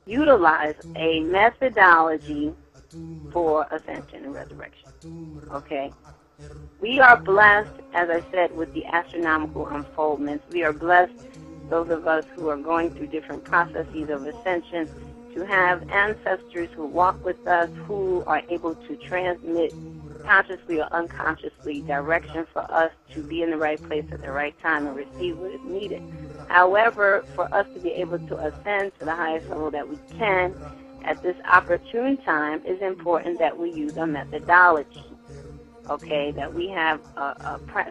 utilize a methodology for ascension and resurrection. Okay? We are blessed, as I said, with the astronomical unfoldments. We are blessed, those of us who are going through different processes of ascension, to have ancestors who walk with us, who are able to transmit consciously or unconsciously direction for us to be in the right place at the right time and receive what is needed. However, for us to be able to ascend to the highest level that we can at this opportune time, it's important that we use a methodology. Okay, that we have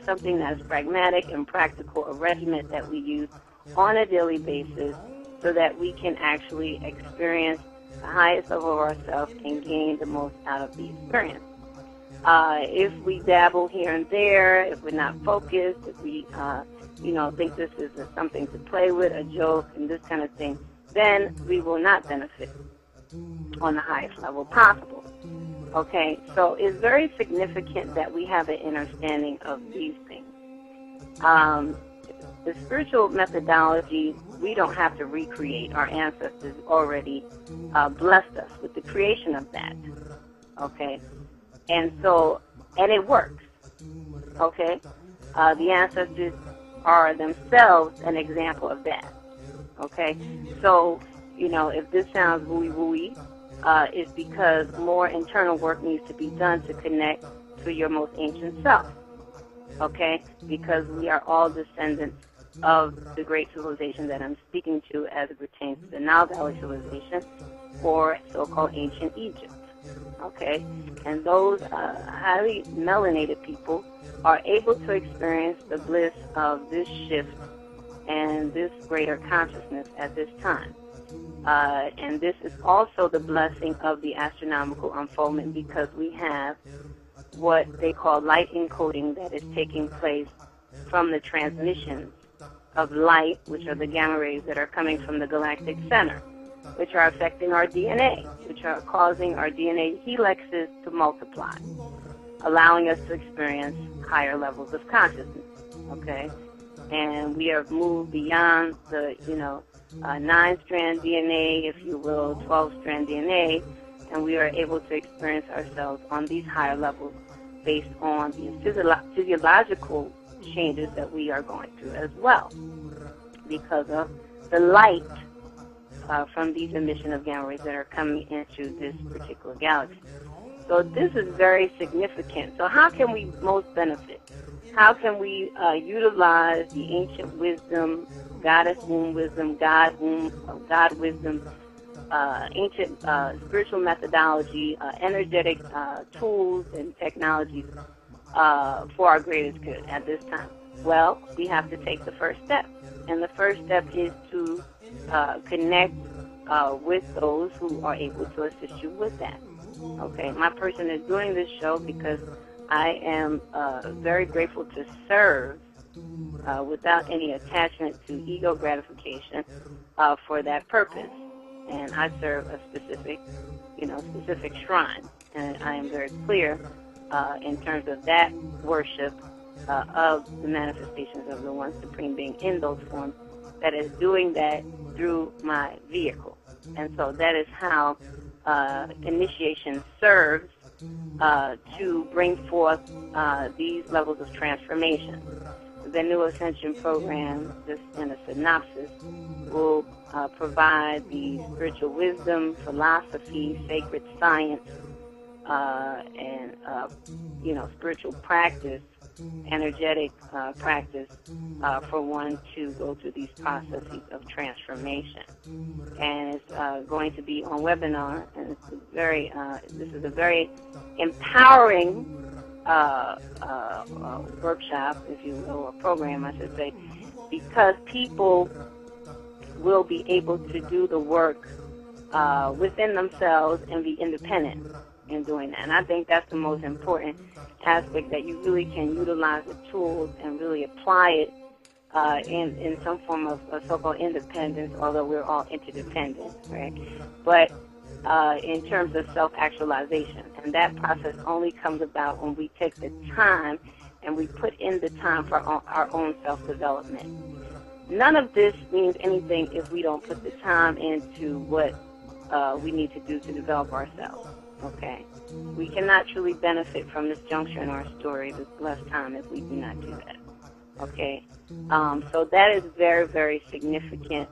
something that's pragmatic and practical, a regimen that we use on a daily basis so that we can actually experience the highest level of ourselves and gain the most out of the experience. If we dabble here and there, if we're not focused, if we, think this is something to play with, a joke, and this kind of thing, then we will not benefit on the highest level possible. Okay, so it's very significant that we have an understanding of these things. The spiritual methodology, we don't have to recreate. Our ancestors already blessed us with the creation of that. Okay, and it works. Okay, the ancestors are themselves an example of that. Okay, so, if this sounds wooey-wooey, it's because more internal work needs to be done to connect to your most ancient self. Okay, because we are all descendants of the great civilization that I'm speaking to as it pertains to the Nile Valley civilization, or so-called ancient Egypt. Okay, and those highly melanated people are able to experience the bliss of this shift and this greater consciousness at this time. And this is also the blessing of the astronomical unfoldment, because we have what they call light encoding that is taking place from the transmissions of light, which are the gamma rays that are coming from the galactic center, which are affecting our DNA, which are causing our DNA helixes to multiply, allowing us to experience higher levels of consciousness. Okay? And we have moved beyond the, 9-strand DNA, if you will, 12-strand DNA, and we are able to experience ourselves on these higher levels based on the physiological changes that we are going through as well, because of the light from these emission of gamma rays that are coming into this particular galaxy. So this is very significant. So how can we most benefit? How can we utilize the ancient wisdom, goddess womb wisdom, God wisdom, ancient spiritual methodology, energetic tools and technologies for our greatest good at this time? Well, we have to take the first step. And the first step is to connect with those who are able to assist you with that. Okay, my person is doing this show because I am very grateful to serve without any attachment to ego gratification for that purpose. And I serve a specific shrine. And I am very clear in terms of that worship of the manifestations of the One Supreme Being in those forms that is doing that through my vehicle. And so that is how initiation serves to bring forth these levels of transformation. The Bennu Ascension program, just in a synopsis, will provide the spiritual wisdom, philosophy, sacred science, and spiritual practice, energetic practice for one to go through these processes of transformation. And it's going to be on webinar, and it's this is a very empowering workshop, if you will, or program, I should say, because people will be able to do the work within themselves and be independent in doing that. And I think that's the most important aspect, that you really can utilize the tools and really apply it in some form of so-called independence, although we're all interdependent, right? But in terms of self-actualization. And that process only comes about when we take the time and we put in the time for our own self-development. none of this means anything if we don't put the time into what we need to do to develop ourselves, okay? We cannot truly benefit from this juncture in our story, this blessed time, if we do not do that, okay? So that is very, very significant.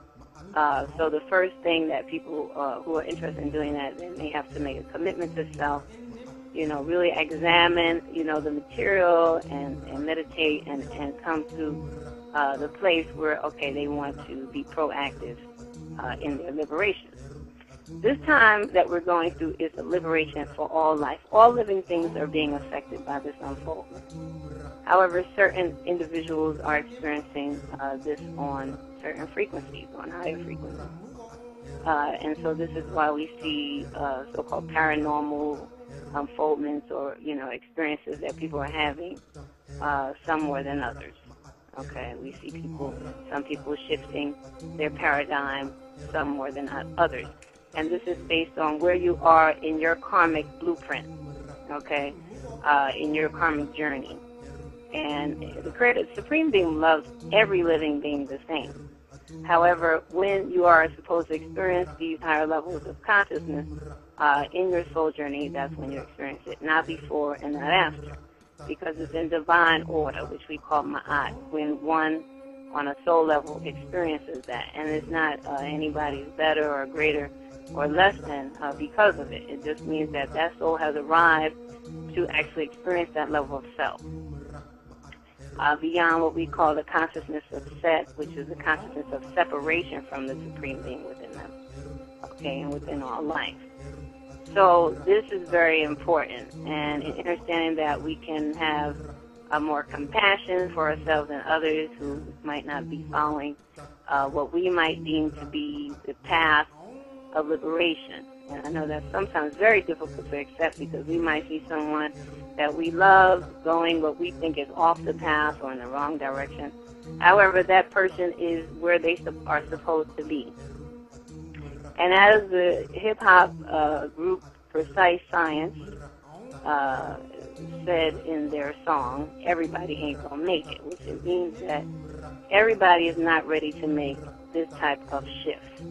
So the first thing that people who are interested in doing that, then they have to make a commitment to self, really examine, the material and meditate and come to the place where, okay, they want to be proactive in their liberation. This time that we're going through is a liberation for all life. All living things are being affected by this unfoldment. However, certain individuals are experiencing this on certain frequencies, on higher frequencies. And so this is why we see so-called paranormal unfoldments or, experiences that people are having, some more than others. Okay, we see some people shifting their paradigm, some more than others. And this is based on where you are in your karmic blueprint, okay, in your karmic journey. And the Supreme Being loves every living being the same. However, when you are supposed to experience these higher levels of consciousness in your soul journey, that's when you experience it, not before and not after, because it's in divine order, which we call Maat, when one on a soul level experiences that. And it's not anybody's better or greater or less than because of it. It just means that that soul has arrived to actually experience that level of self. Beyond what we call the consciousness of set, which is the consciousness of separation from the Supreme Being within them, okay, and within all life. So this is very important, and in understanding that we can have more compassion for ourselves and others who might not be following what we might deem to be the path of liberation. And I know that's sometimes very difficult to accept because we might see someone that we love going what we think is off the path or in the wrong direction. However, that person is where they are supposed to be. And as the hip-hop group Precise Science said in their song, everybody ain't gonna make it, which it means that everybody is not ready to make this type of shift,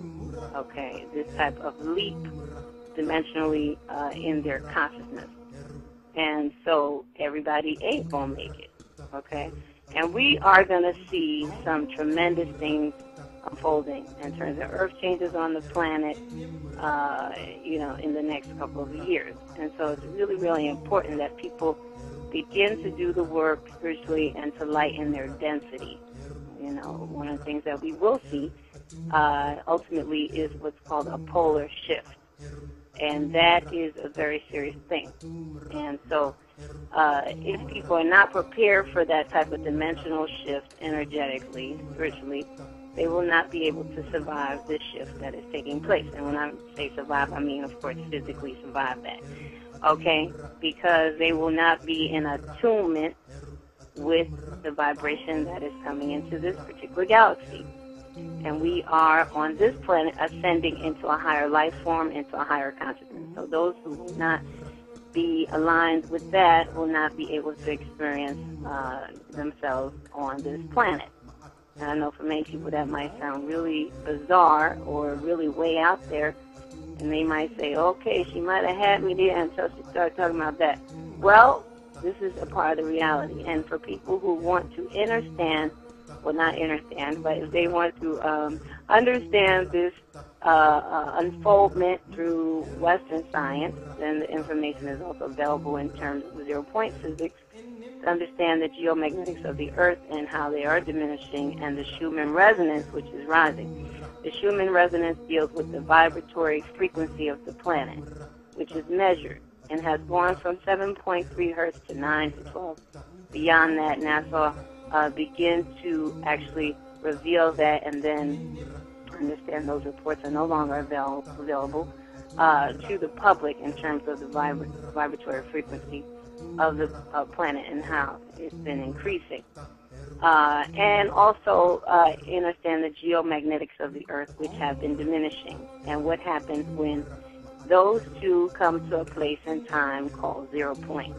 okay, this type of leap dimensionally in their consciousness. And so everybody ain't gonna make it, okay? And we are gonna see some tremendous things unfolding in terms of earth changes on the planet, in the next couple of years. And so it's really, really important that people begin to do the work spiritually and to lighten their density. One of the things that we will see ultimately is what's called a polar shift. And that is a very serious thing. And so if people are not prepared for that type of dimensional shift energetically, spiritually, they will not be able to survive this shift that is taking place. And when I say survive, I mean, of course, physically survive that. Okay? Because they will not be in attunement with the vibration that is coming into this particular galaxy. And we are on this planet ascending into a higher life form, into a higher consciousness. So those who will not be aligned with that will not be able to experience themselves on this planet. And I know for many people that might sound really bizarre or really way out there, and they might say, okay, she might have had me there until she started talking about that. Well, this is a part of the reality. And for people who want to understand, well, not understand, but if they want to understand this unfoldment through Western science, then the information is also available in terms of zero-point physics, to understand the geomagnetics of the Earth and how they are diminishing, and the Schumann resonance, which is rising. The Schumann resonance deals with the vibratory frequency of the planet, which is measured and has gone from 7.3 hertz to 9 to 12. Beyond that, NASA begin to actually reveal that, and then understand those reports are no longer available to the public in terms of the vibratory frequency of the planet and how it's been increasing. And also understand the geomagnetics of the Earth, which have been diminishing, and what happens when those two come to a place in time called 0 point.